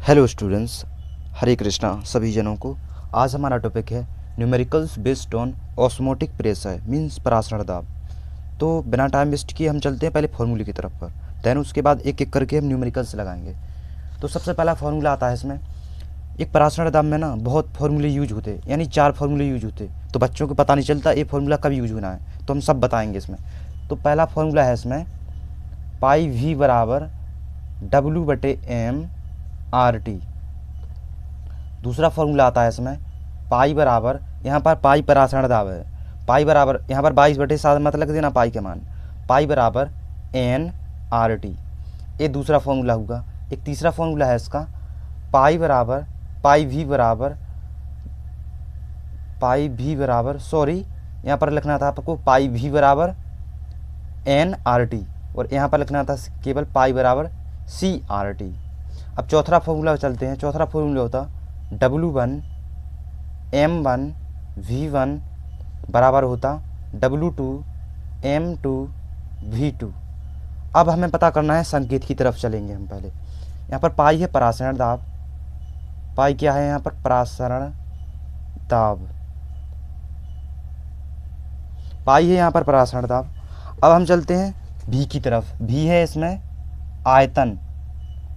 Hello students, हरे कृष्णा सभी जनों को। आज हमारा टॉपिक है numericals based on osmotic pressure means परासरण दाब। तो बिना टाइम वेस्ट किए हम चलते हैं पहले फार्मूले की तरफ पर, देन उसके बाद एक एक करके हम न्यूमेरिकल्स लगाएंगे। तो सबसे पहला फार्मूला आता है इसमें। एक परासरण दाब में ना बहुत फार्मूले यूज होते, यानी 4 फार्मूले यूज होते, तो बच्चों को पता नहीं चलता ये फार्मूला कब यूज होना है, तो हम सब बताएंगे इसमें। तो पहला फार्मूला है इसमें पाई वी बराबर W/m/RT। दूसरा फार्मूला आता है इसमें पाई बराबर, यहाँ पर पाई परासरण दाब है, पाई बराबर यहाँ पर 22/7 मत लग देना पाई के मान, पाई बराबर N/RT। ये दूसरा फार्मूला हुआ। एक तीसरा फार्मूला है इसका पाई बराबर सॉरी यहाँ पर लिखना था आपको पाई वी बराबर N/RT, और यहाँ पर लिखना था केवल पाई बराबर C/RT। अब चौथा फार्मूला चलते हैं। चौथा फार्मूला होता W1M1V1 बराबर होता W2M2V2। अब हमें पता करना है संकेत की तरफ चलेंगे हम पहले। यहाँ पर पाई है परासरण दाब, पाई क्या है यहाँ पर परासरण दाब, पाई है यहाँ पर परासरण दाब। अब हम चलते हैं भी की तरफ। भी है इसमें आयतन,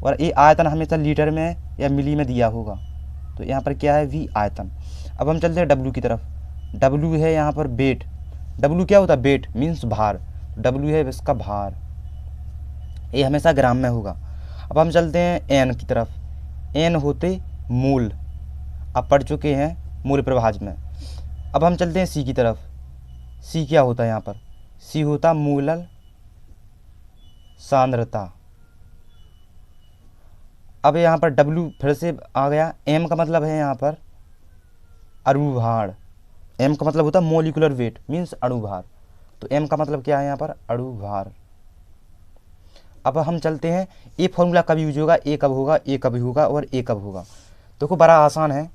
और ये आयतन हमेशा लीटर में या मिली में दिया होगा, तो यहाँ पर क्या है वी आयतन। अब हम चलते हैं डब्लू की तरफ। डब्लू है यहाँ पर वेट। डब्लू क्या होता है? वेट मीन्स भार। डब्लू है इसका भार, ये हमेशा ग्राम में होगा। अब हम चलते हैं एन की तरफ। एन होते मूल, अब पढ़ चुके हैं मूल प्रभाज में। अब हम चलते हैं सी की तरफ। सी क्या होता है यहाँ पर? सी होता मूलल सांद्रता। अब यहाँ पर W फिर से आ गया। M का मतलब है यहाँ पर अणुभार। M का मतलब होता है मोलिकुलर वेट मीन्स अणुभार, तो M का मतलब क्या है यहाँ पर? अणुभार। अब हम चलते हैं ये फॉर्मूला कब यूज होगा, ए कब होगा, ए कब होगा और ए कब होगा। देखो बड़ा आसान है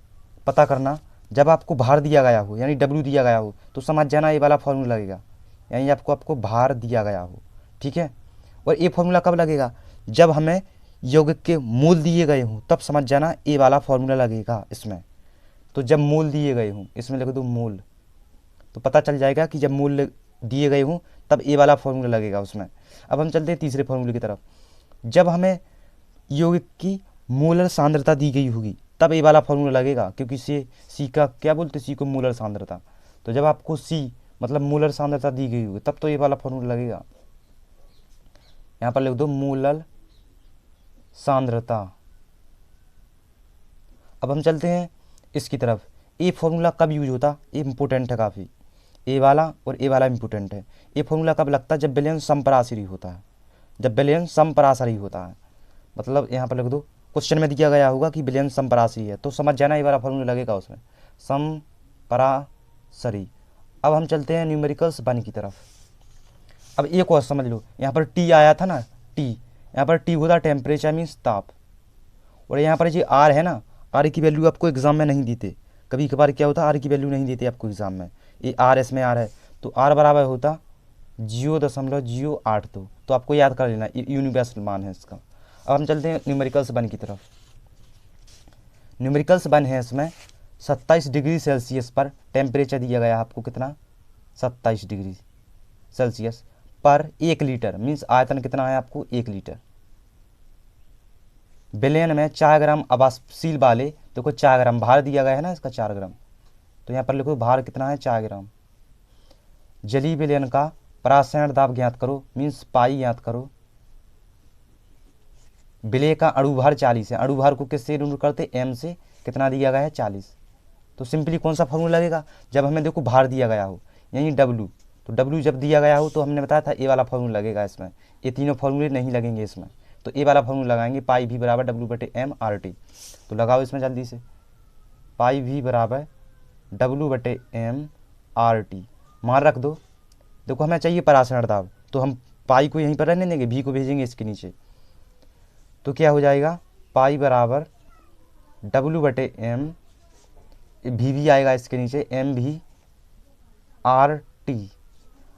पता करना। जब आपको भार दिया गया हो यानी W दिया गया हो तो समझ जाना ये वाला फॉर्मूला लगेगा, यानी आपको भार दिया गया हो, ठीक है। और ये फॉर्मूला कब लगेगा? जब हमें यौगिक के मूल दिए गए हों, तब समझ जाना ए वाला फॉर्मूला लगेगा इसमें। तो जब मूल दिए गए हों, इसमें लिख दो मूल, तो पता चल जाएगा कि जब मूल दिए गए हों तब ए वाला फॉर्मूला लगेगा उसमें। अब हम चलते हैं तीसरे फॉर्मूले की तरफ। जब हमें यौगिक की मोलर सांद्रता दी गई होगी तब ए वाला फॉर्मूला लगेगा, क्योंकि सी का क्या बोलते, सी को मोलर सांद्रता। तो जब आपको सी मतलब मोलर सांद्रता दी गई होगी तब तो ये वाला फॉर्मूला लगेगा। यहाँ पर लिख दो मोलर सांद्रता। अब हम चलते हैं इसकी तरफ। ए फॉर्मूला कब यूज होता? ये इंपॉर्टेंट है काफ़ी, ए वाला और ए वाला इंपॉर्टेंट है। ये फॉर्मूला कब लगता है? जब विलयन समपराशरी होता है, जब विलयन समपराशरी होता है। मतलब यहाँ पर लिख दो, क्वेश्चन में दिया गया होगा कि विलयन समपराशरी है, तो समझ जाना ये वाला फॉर्मूला लगेगा उसमें, समपराशरी। अब हम चलते हैं न्यूमेरिकल्स 1 की तरफ। अब एक और समझ लो, यहाँ पर टी आया था ना, टी, यहाँ पर टी होता टेम्परेचर मीन्स ताप, और यहाँ पर ये आर है ना, आर की वैल्यू आपको एग्जाम में नहीं देते। कभी कभार क्या होता है आर की वैल्यू नहीं देते आपको एग्जाम में, ये आर इसमें आर है, तो आर बराबर होता 0.082, तो आपको याद कर लेना ये यूनिवर्सल मान है इसका। अब हम चलते हैं न्यूमेरिकल्स 1 की तरफ। न्यूमेरिकल्स 1 है इसमें 27 डिग्री सेल्सियस पर टेम्परेचर दिया गया है आपको, कितना? 27 डिग्री सेल्सियस पर 1 लीटर मीन्स आयतन कितना है आपको? 1 लीटर। विलयन में 4 ग्राम अवाष्पशील वाले, देखो 4 ग्राम भार दिया गया है ना इसका 4 ग्राम, तो यहाँ पर लिखो भार कितना है? 4 ग्राम। जलीय विलयन का परासरण दाब ज्ञात करो मीन्स पाई ज्ञात करो। विलय का अणुभार 40 है, अणुभार को किससे यूनिट करते? m से, कितना दिया गया है? 40। तो सिंपली कौन सा फॉर्मूला लगेगा? जब हमें देखो भार दिया गया हो यानी W, तो W जब दिया गया हो तो हमने बताया था ए वाला फॉर्मूला लगेगा इसमें। ये तीनों फॉर्मूले नहीं लगेंगे इसमें, तो ए वाला फॉर्मूला लगाएंगे पाई भी बराबर W/m/RT। तो लगाओ इसमें जल्दी से, पाई भी बराबर W/m/RT मान रख दो। देखो हमें चाहिए परासरण दाब, तो हम पाई को यहीं पर रहने देंगे, भी को भेजेंगे इसके नीचे, तो क्या हो जाएगा? पाई बराबर W/m, भी आएगा इसके नीचे, M/RT।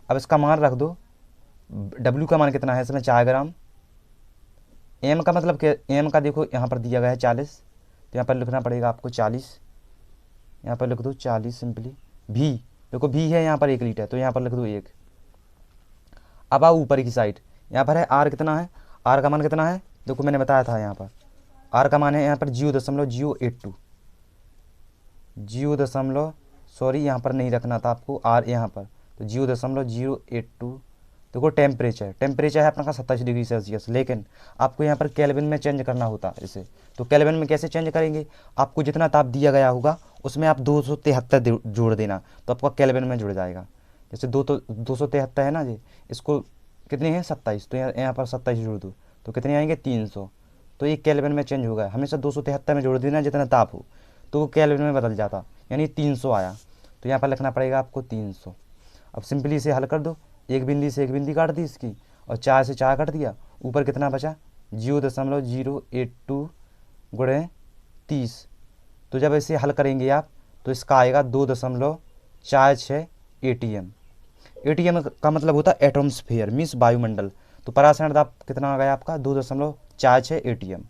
अब इसका मान रख दो। W का मान कितना है इसमें? 4 ग्राम, एम का मतलब क्या, एम का देखो यहाँ पर दिया गया है 40, तो यहाँ पर लिखना पड़ेगा आपको 40, यहाँ पर लिख दो 40 सिंपली। भी देखो भी है यहाँ पर 1 लीटर, तो यहाँ पर लिख दो 1। अब आओ ऊपर की साइड, यहाँ पर है आर कितना है, आर का मान कितना है, देखो मैंने बताया था यहाँ पर आर का मान है यहाँ पर 0.082, 0 सॉरी यहाँ पर नहीं रखना था आपको आर यहाँ पर, तो 0.082। देखो टेम्परेचर, टेम्परेचर है अपना का 27 डिग्री सेल्सियस, लेकिन आपको यहाँ पर केल्विन में चेंज करना होता है इसे। तो केल्विन में कैसे चेंज करेंगे, आपको जितना ताप दिया गया होगा उसमें आप 273 जोड़ देना, तो आपका केल्विन में जुड़ जाएगा। जैसे 273 है ना जी, इसको कितनी है 27, तो यहाँ पर 27 जोड़ दो तो कितने आएंगे 300, तो ये केल्विन में चेंज होगा। हमेशा 273 में जोड़ देना जितना ताप हो, तो वो केल्विन में बदल जाता, यानी 300 आया, तो यहाँ पर लिखना पड़ेगा आपको 300। अब सिंपली इसे हल कर दो, एक बिंदी से एक बिंदी काट दी इसकी, और 4 से 4 काट दिया, ऊपर कितना बचा 0.082 गुणे 30। तो जब इसे हल करेंगे आप तो इसका आएगा 2.46 ATM। ATM का मतलब होता है एटमॉस्फेयर मीन्स वायुमंडल, तो पराशरण दाब कितना आ गया आपका 2.46 ATM।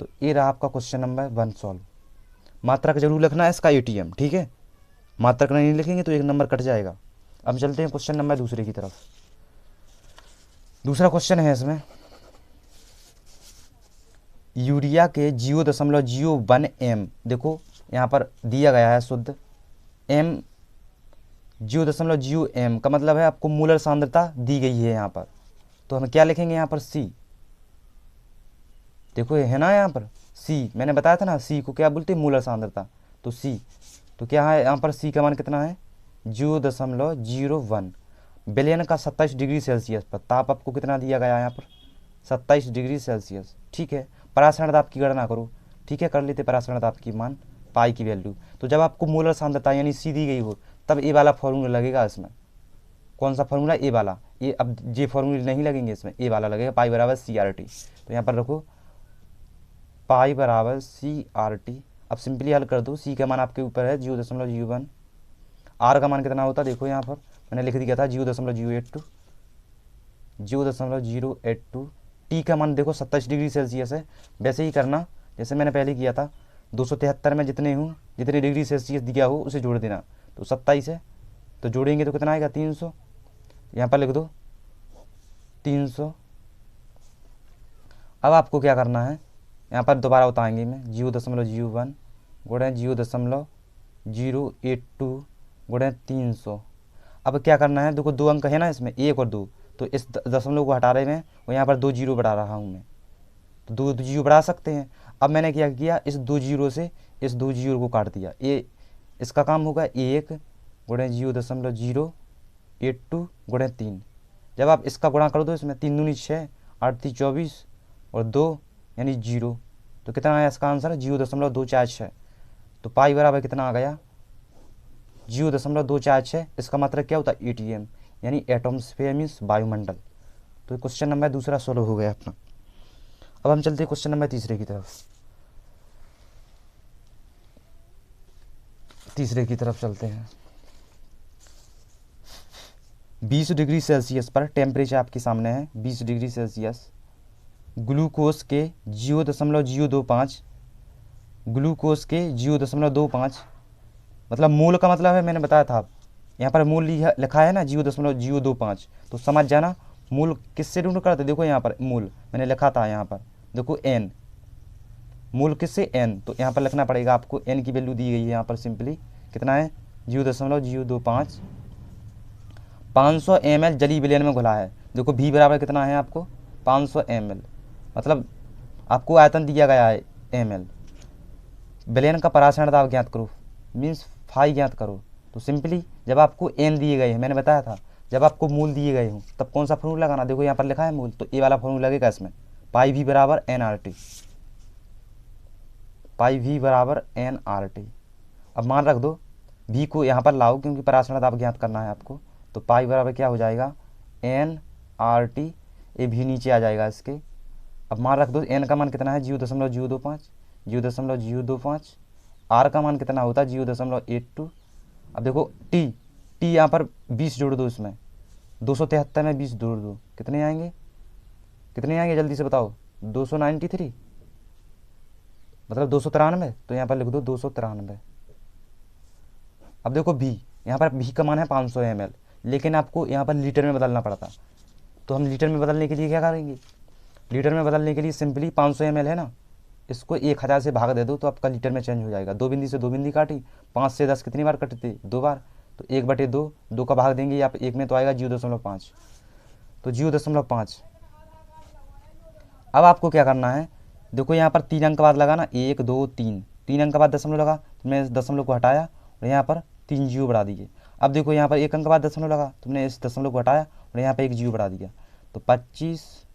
तो ये रहा आपका क्वेश्चन नंबर 1 सॉल्व। मात्रक जरूर लिखना है इसका ATM, ठीक है, मात्रक नहीं लिखेंगे तो 1 नंबर कट जाएगा। अब चलते हैं क्वेश्चन नंबर दूसरे की तरफ। दूसरा क्वेश्चन है इसमें, यूरिया के 0.01 M, देखो यहाँ पर दिया गया है शुद्ध M, 0.0 M का मतलब है आपको मोलर सांद्रता दी गई है यहाँ पर, तो हम क्या लिखेंगे यहाँ पर C। देखो ये है ना यहाँ पर C, मैंने बताया था ना C को क्या बोलते हैं मोलर सांद्रता, तो C, तो क्या है यहाँ पर C का मान कितना है 0.01। बिलियन का 27 डिग्री सेल्सियस पर ताप आपको कितना दिया गया है यहाँ पर 27 डिग्री सेल्सियस, ठीक है। पराशरण दाब की गणना करो, ठीक है, कर लेते पराशरण दाब की मान पाई की वैल्यू। तो जब आपको मोलर सांद्रता यानी C दी गई हो तब ए वाला फॉर्मूला लगेगा इसमें। कौन सा फॉर्मूला, ए वाला, ये अब जे फॉर्मूले नहीं लगेंगे इसमें, ए वाला लगेगा, पाई बराबर CRT। तो यहाँ पर रखो पाई बराबर CRT। अब सिंपली हल कर दो, C का मान आपके ऊपर है 0.01, आर का मान कितना होता है देखो यहाँ पर मैंने लिख दिया था 0.082, 0.082। टी का मान देखो 27 डिग्री सेल्सियस है, वैसे ही करना जैसे मैंने पहले किया था, 273 में जितने डिग्री सेल्सियस दिया हो उसे जोड़ देना, तो 27 है, तो जोड़ेंगे तो कितना आएगा 300, यहाँ पर लिख दो 300। अब आपको क्या करना है, यहाँ पर दोबारा बताएंगे मैं 0.01 गुणे 0.082 गुणे 300। अब क्या करना है, देखो 2 अंक है ना इसमें 1 और 2, तो इस दशमलव को हटा रहे हैं और यहाँ पर 2 जीरो बढ़ा रहा हूँ मैं, तो 2 जीरो बढ़ा सकते हैं। अब मैंने क्या किया, इस 2 जीरो से इस 2 जीरो को काट दिया, ये इसका काम होगा 1 गुणे 0.082 गुणे 3। जब आप इसका गुणा कर दो इसमें 3 दूनी 6, 8 × 24 और 2 यानी 0, तो कितना आया इसका आंसर 0.246। तो पाई बराबर कितना आ गया 0.246। इसका मतलब क्या होता है ATM, यानी एटमॉस्फेयर मीन्स वायुमंडल। तो क्वेश्चन नंबर दूसरा सोल्व हो गया अपना। अब हम चलते हैं क्वेश्चन नंबर तीसरे की तरफ चलते हैं। 20 डिग्री सेल्सियस पर टेम्परेचर आपके सामने है 20 डिग्री सेल्सियस, ग्लूकोज के 0.025, ग्लूकोज के 0.25 मतलब मूल का मतलब है मैंने बताया था, यहाँ पर मूल लिखा है ना 0.025, तो समझ जाना मूल किससे ढूंढ करते। देखो यहाँ पर मूल मैंने लिखा था, यहाँ पर देखो n, मूल किससे n, तो यहाँ पर लिखना पड़ेगा आपको n की वैल्यू दी गई है यहाँ पर सिंपली कितना है 0.025। 500 ml जली विलयन में घुला है, देखो v बराबर कितना है आपको 500 ml, मतलब आपको आयतन दिया गया है ml। विलयन का पराशरण दाब ज्ञात करो मीन्स फाई ज्ञात करो, तो सिंपली जब आपको n दिए गए हैं मैंने बताया था जब आपको मूल दिए गए हों तब कौन सा फॉर्मूला लगाना, देखो यहाँ पर लिखा है मूल, तो ए वाला फॉर्मूला लगेगा इसमें, पाई v बराबर nRT, पाई v बराबर nRT। अब मान रख दो v को यहाँ पर लाओ क्योंकि पराशरण दाब ज्ञात करना है आपको, तो पाई बराबर क्या हो जाएगा nRT, ये भी नीचे आ जाएगा इसके। अब मान रख दो n का मान कितना है 0.025, 0.025, r का मान कितना होता है 0.82। अब देखो t यहाँ पर 20 जोड़ दो, इसमें 273 में 20 जोड़ दो, कितने आएंगे जल्दी से बताओ 293 मतलब 293, तो यहाँ पर लिख दो 293। अब देखो भी, यहाँ पर भी का मान है 500 ml, लेकिन आपको यहाँ पर लीटर में बदलना पड़ता। तो हम लीटर में बदलने के लिए क्या करेंगे, लीटर में बदलने के लिए सिंपली 500 ml है ना, इसको 1000 से भाग दे दो तो आपका लीटर में चेंज हो जाएगा। 2 बिंदी से 2 बिंदी काटी, 5 से 10 कितनी बार कटते, 2 बार, तो 1/2, 2 का भाग देंगे आप 1 में तो आएगा 0.5, तो 0.5। अब आपको क्या करना है, देखो यहाँ पर 3 अंक के बाद लगा ना, 1 2 3, 3 अंक के बाद दशमलव लगा, तुमने इस दशमलव को हटाया और यहाँ पर 3 जीरो बढ़ा दिए। अब देखो यहाँ पर 1 अंक के बाद दशमलव लगा, तुमने इस दशमलव को हटाया और यहाँ पर 1 जीरो बढ़ा दिया, तो 25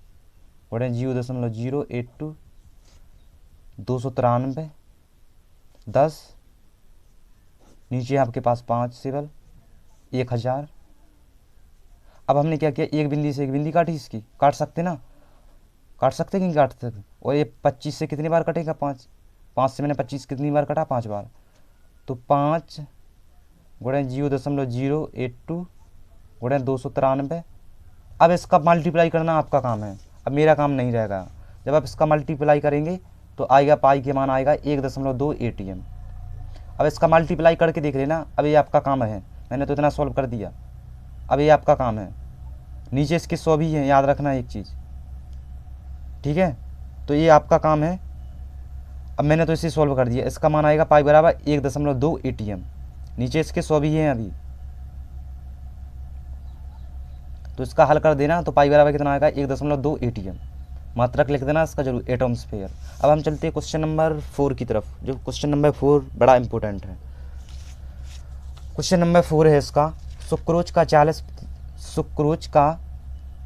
और 0.082, 293, 10, नीचे आपके पास 5 सिवल, 1000। अब हमने क्या किया, एक बिंदी से एक बिंदी काटी, इसकी काट सकते ना, काट सकते कि नहीं काट सकते। और ये 25 से कितनी बार कटेगा, 5, 5 से मैंने 25 कितनी बार कटा, 5 बार, तो 5 गुणे 0.082 गुणे 293। अब इसका मल्टीप्लाई करना आपका काम है, अब मेरा काम नहीं रहेगा। जब आप इसका मल्टीप्लाई करेंगे तो आएगा, पाई के मान आएगा 1.2 ATM। अब इसका मल्टीप्लाई करके देख लेना, अब ये आपका काम है, मैंने तो इतना सॉल्व कर दिया, अब ये आपका काम है। नीचे इसके 100 भी है, याद रखना एक चीज़, ठीक है, तो ये आपका काम है। अब मैंने तो इसे सॉल्व कर दिया, इसका मान आएगा पाई बराबर 1.2 ATM, नीचे इसके 100 भी हैं अभी, तो इसका हल कर देना, तो पाई बराबर कितना आएगा 1.2 ATM। मात्रक लिख देना इसका जरूर, एटमॉस्फेयर। अब हम चलते हैं क्वेश्चन नंबर 4 की तरफ, जो क्वेश्चन नंबर 4 बड़ा इंपॉर्टेंट है। क्वेश्चन नंबर 4 है इसका, सुक्रोज का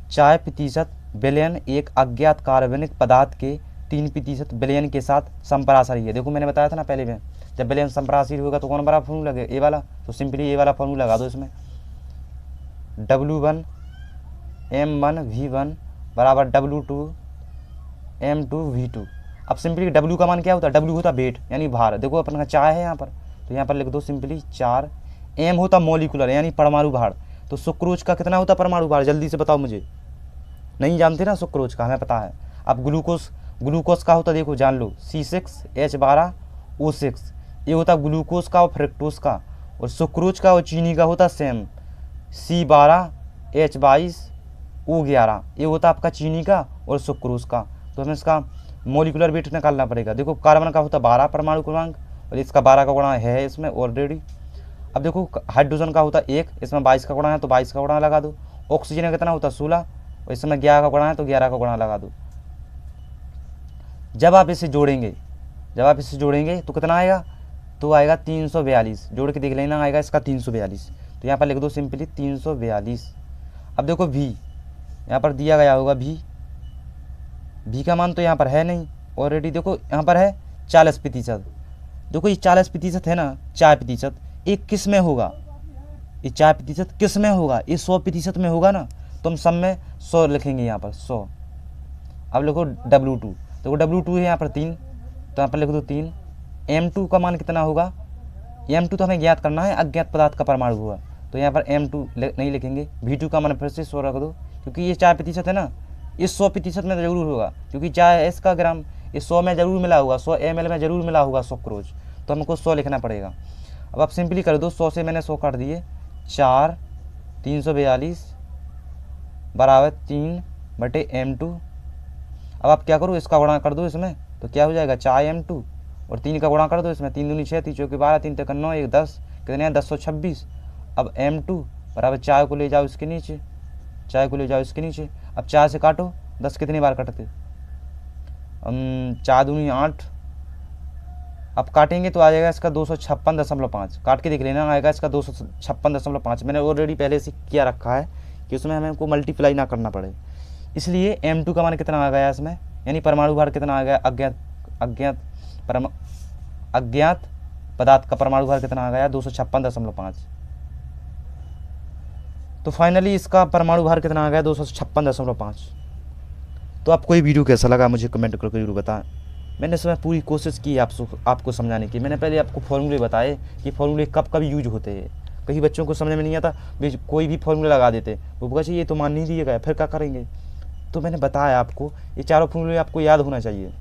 4% विलयन एक अज्ञात कार्बनिक पदार्थ के 3% विलयन के साथ संपराशरी है। देखो मैंने बताया था ना पहले में, जब विलयन संपराशरी होगा तो कौन बड़ा फॉर्मूला लगे, ए वाला, तो सिंपली ए वाला फॉर्मूला लगा दो इसमें, W1 M1 V1 बराबर W2 M2 V2। अब सिंपली W का मान क्या होता है, W होता वेट यानी भार, देखो अपन का 4 है यहाँ पर, तो यहाँ पर लिख दो सिंपली 4। M होता मॉलिकुलर यानी परमाणु भार, तो सुक्रोज का कितना होता परमाणु भार, जल्दी से बताओ मुझे, नहीं जानते ना सुक्रोज का, हमें पता है। अब ग्लूकोज का होता देखो जान लो, C6H12O6, ये होता ग्लूकोज का और फ्रक्टोज का। और सुक्रोज का और चीनी का होता सेम, C12H22O11, ये होता आपका चीनी का और सुक्रोज का। तो हमें इसका मोलिकुलर वेट निकालना पड़ेगा। देखो कार्बन का होता 12 परमाणु क्रमांक और इसका 12 का गुणा है इसमें ऑलरेडी। अब देखो हाइड्रोजन का होता 1, इसमें 22 का गुणा है तो 22 का गुणा लगा दो। ऑक्सीजन का कितना होता 16 और इसमें 11 का गुणा है तो 11 का गुणा लगा दो। जब आप इसे जोड़ेंगे तो कितना आएगा, तो आएगा 342, जोड़ के देख लेना, आएगा इसका 342, तो यहाँ पर लिख दो सिंपली 342। अब देखो भी यहाँ पर दिया गया होगा, भी का मान तो यहाँ पर है नहीं ऑलरेडी, देखो यहाँ पर है 40%। देखो ये 40% है ना, 4%, ये किस में होगा, ये 4% किस में होगा, ये 100% में होगा ना, तो हम सब में 100 लिखेंगे यहाँ पर 100। अब लिखो W2, देखो W2 है यहाँ पर 3, तो यहाँ पर लिख दो 3। M2 का मान कितना होगा, M2 तो हमें ज्ञात करना है, अज्ञात पदार्थ का परमाणु हुआ, तो यहाँ पर M2 नहीं लिखेंगे। V2 का मान फिर से 100 रख दो, क्योंकि ये 4% है ना, ये 100% में ज़रूर होगा, क्योंकि 4 है इसका ग्राम, ये 100 में ज़रूर मिला होगा, 100 ml में ज़रूर मिला होगा सुक्रोज, तो हमको 100 लिखना पड़ेगा। अब आप सिंपली कर दो, 100 से मैंने 100 काट दिए, 4 342 बराबर 3/M2। अब आप क्या करो, इसका गुणा कर दो इसमें, तो क्या हो जाएगा 4M2 और 3 का गुणा कर दो इसमें, 3 दूनी 6, 3 चौके 12, 3 तक 9, 1 10, कितने हैं 1026। अब M2 बराबर 4 को ले जाओ इसके नीचे, 4 को ले जाओ इसके नीचे। अब 4 से काटो, 10 कितनी बार कटते, 4 दूनी 8। अब काटेंगे तो आ जाएगा इसका 256.5, काट के देख लेना, आएगा इसका 256.5। मैंने ऑलरेडी पहले से किया रखा है कि उसमें हमें को मल्टीप्लाई ना करना पड़े, इसलिए M2 का मान कितना आ गया इसमें, यानी परमाणु भार कितना आ गया, अज्ञात पदार्थ का परमाणु भार कितना आ गया 256.5। तो फाइनली इसका परमाणु भार कितना आ गया 256.5। तो आपको ये वीडियो कैसा लगा मुझे कमेंट करके जरूर बताएं। मैंने इसमें पूरी कोशिश की आपको समझाने की। मैंने पहले आपको फॉर्मूले बताए कि फॉर्मूले कब कब यूज होते हैं, कई बच्चों को समझ में नहीं आता, कोई भी फॉर्मूला लगा देते, वो बोला ये तो मान नहीं दिया गया, फिर क्या करेंगे। तो मैंने बताया आपको ये चारों फॉर्मूले आपको याद होना चाहिए।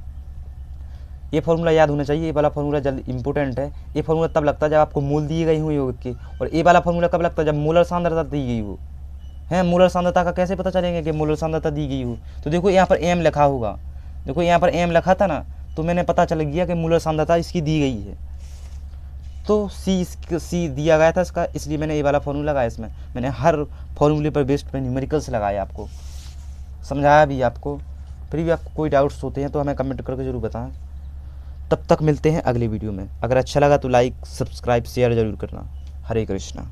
ये फार्मूला याद होना चाहिए, ये वाला फार्मूला जल्द इंपॉर्टेंट है। ये फार्मूला तब लगता है जब आपको मोल दिए गए हों योग के, और ये वाला फार्मूला कब लगता है जब मोलर सांद्रता दी गई हो। है मोलर सांद्रता का कैसे पता चलेंगे कि मोलर सांद्रता दी गई हो, तो देखो यहाँ पर एम लिखा होगा, देखो यहाँ पर एम लिखा था ना, तो मैंने पता चल गया कि मोलर सांद्रता इसकी दी गई है। तो सी दिया गया था इसका, इसलिए मैंने ये वाला फार्मूला लगाया। इसमें मैंने हर फार्मूले पर बेस्ड पे न्यूमेरिकल्स लगाया, आपको समझाया भी आपको। फिर भी आपको कोई डाउट्स होते हैं तो हमें कमेंट करके ज़रूर बताएं। तब तक मिलते हैं अगले वीडियो में। अगर अच्छा लगा तो लाइक सब्सक्राइब शेयर ज़रूर करना। हरे कृष्णा।